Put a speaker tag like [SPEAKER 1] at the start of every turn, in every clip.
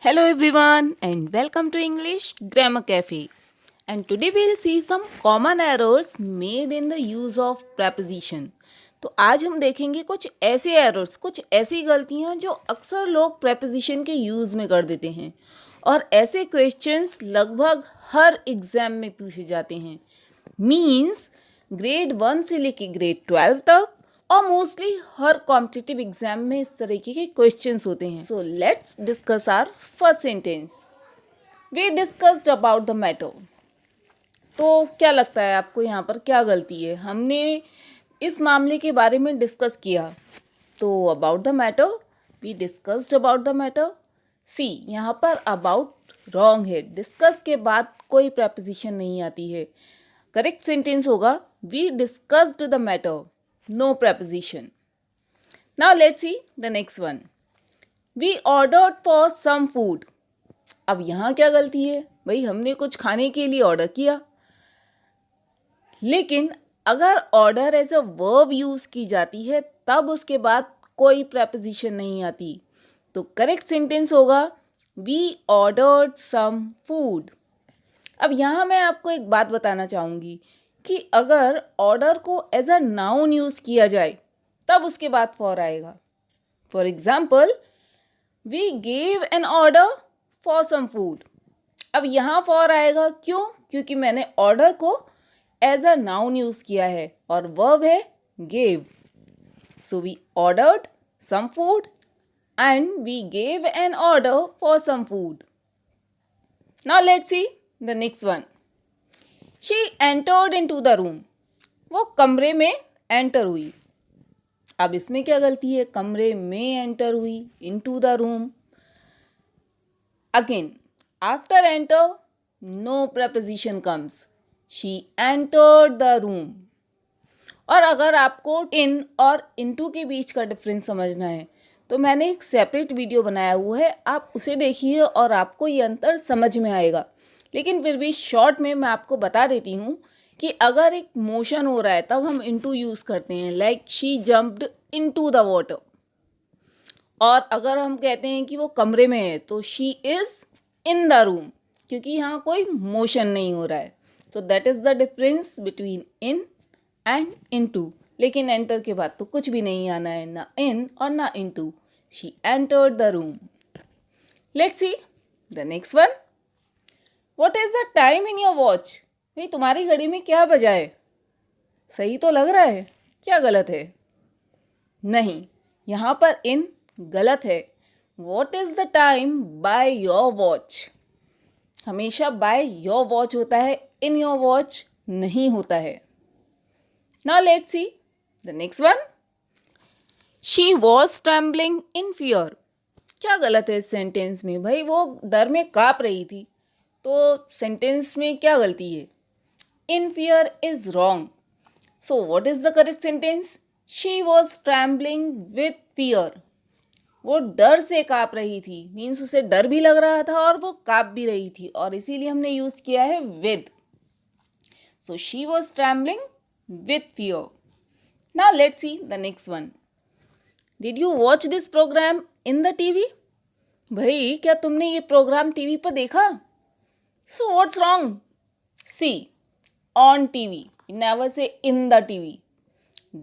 [SPEAKER 1] Hello everyone and welcome to English Grammar Cafe. And today we'll see some common errors made in the use of preposition. तो आज हम देखेंगे कुछ ऐसे errors, कुछ ऐसी गलतियां जो अक्सर लोग preposition के यूज़ में कर देते हैं और ऐसे क्वेश्चंस लगभग हर एग्ज़ाम में पूछे जाते हैं. मीन्स ग्रेड 1 से लेके ग्रेड 12 तक और मोस्टली हर कॉम्पिटिटिव एग्जाम में इस तरीके के क्वेश्चंस होते हैं. So let's discuss our first sentence. We discussed about the matter. तो क्या लगता है आपको यहाँ पर क्या गलती है? हमने इस मामले के बारे में डिस्कस किया. तो about the matter, we discussed about the matter. See, यहाँ पर अबाउट रॉन्ग है. डिस्कस के बाद कोई प्रपोजिशन नहीं आती है. करेक्ट सेंटेंस होगा we discussed the matter. No preposition. Now let's see the next one. We ordered for some food. अब यहाँ क्या गलती है? भाई हमने कुछ खाने के लिए ऑर्डर किया, लेकिन अगर order as a verb use की जाती है तब उसके बाद कोई preposition नहीं आती. तो करेक्ट सेंटेंस होगा We ordered some food. अब यहाँ मैं आपको एक बात बताना चाहूँगी कि अगर ऑर्डर को एज अ नाउन यूज़ किया जाए तब उसके बाद फॉर आएगा. For example, we gave an order for some food. अब यहाँ फॉर आएगा. क्यों? क्योंकि मैंने ऑर्डर को एज अ नाउन यूज़ किया है और वर्ब है gave. So we ordered some food and we gave an order for some food. Now let's see the next one. She entered into the room. वो कमरे में enter हुई. अब इसमें क्या गलती है? कमरे में एंटर हुई, into the room. Again, after enter, no preposition comes. She entered the room. और अगर आपको in और into के बीच का डिफरेंस समझना है तो मैंने एक सेपरेट वीडियो बनाया हुआ है, आप उसे देखिए और आपको ये अंतर समझ में आएगा. लेकिन फिर भी शॉर्ट में मैं आपको बता देती हूँ कि अगर एक मोशन हो रहा है तब हम इनटू यूज़ करते हैं, like she jumped into the water. और अगर हम कहते हैं कि वो कमरे में है तो she is in the room, क्योंकि यहाँ कोई मोशन नहीं हो रहा है. So that is the difference between in and into. लेकिन एंटर के बाद तो कुछ भी नहीं आना है, ना इन और ना into. She entered the room. Let's see the next one. What is the time in your watch? भाई तुम्हारी घड़ी में क्या बजा है? सही तो लग रहा है, क्या गलत है? नहीं, यहाँ पर इन गलत है. What is the time by your watch? हमेशा by your watch होता है, in your watch नहीं होता है. Now let's see the next one. She was trembling in fear. क्या गलत है इस सेंटेंस में? भाई वो डर में काँप रही थी. तो सेंटेंस में क्या गलती है? इन fear is wrong. So what is the correct sentence? She was trembling with fear. वो डर से काँप रही थी, मीन्स उसे डर भी लग रहा था और वो काँप भी रही थी, और इसीलिए हमने यूज किया है with. So she was trembling with fear. Now let's see the next one. Did you watch this programme in the TV? भाई क्या तुमने ये प्रोग्राम टीवी पर देखा? So what's wrong? See, on TV. You never say in the TV.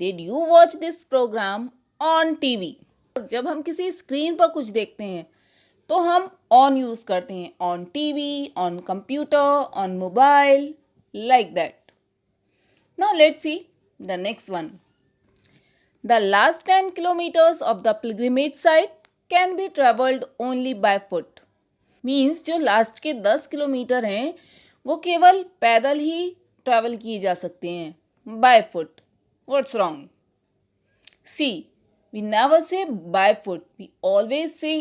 [SPEAKER 1] Did you watch this program on TV? जब हम किसी screen पर कुछ देखते हैं तो हम on यूज़ करते हैं. On TV, on computer, on mobile, like that. Now let's see the next one. The last 10 kilometers of the pilgrimage site can be traveled only by foot. Means जो last के 10 kilometre हैं वो केवल पैदल ही travel किए जा सकते हैं, by foot. What's wrong? See, we never say by foot, we always say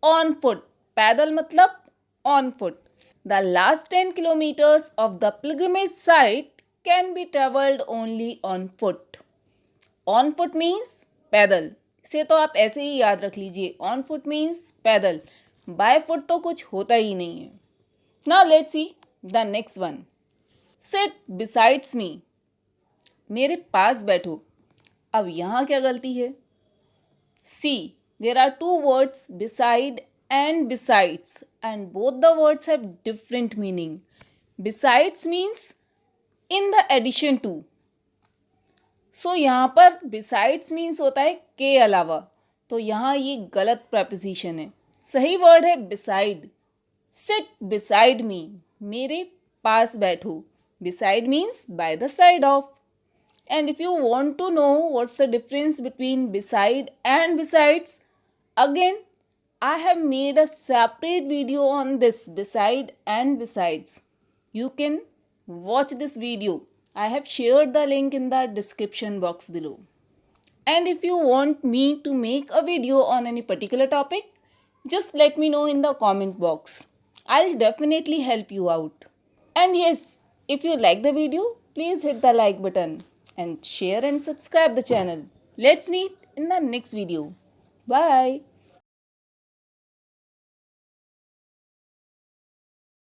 [SPEAKER 1] on foot. पैदल मतलब on foot. The last 10 kilometres of the pilgrimage site can be travelled only on foot. On foot means पैदल. इसे तो आप ऐसे ही याद रख लीजिए, ऑन फुट मीन्स पैदल. बाय फुट तो कुछ होता ही नहीं है. Now let's see the next one. Sit besides मी. मेरे पास बैठो. अब यहाँ क्या गलती है? See, there are two words beside and besides, and both the words have different meaning. Besides means in the addition to. सो यहाँ पर besides मीन्स होता है के अलावा, तो यहाँ ये गलत प्रपोजिशन है. सही वर्ड है beside. Sit beside me, मेरे पास बैठो. Beside means by the side of. And if you want to know what's the difference between beside and besides, again I have made a separate video on this, beside and besides. You can watch this video. I have shared the link in the description box below. And if you want me to make a video on any particular topic, just let me know in the comment box. I'll definitely help you out. And yes, if you like the video, please hit the like button and share and subscribe the channel. Let's meet in the next video. Bye.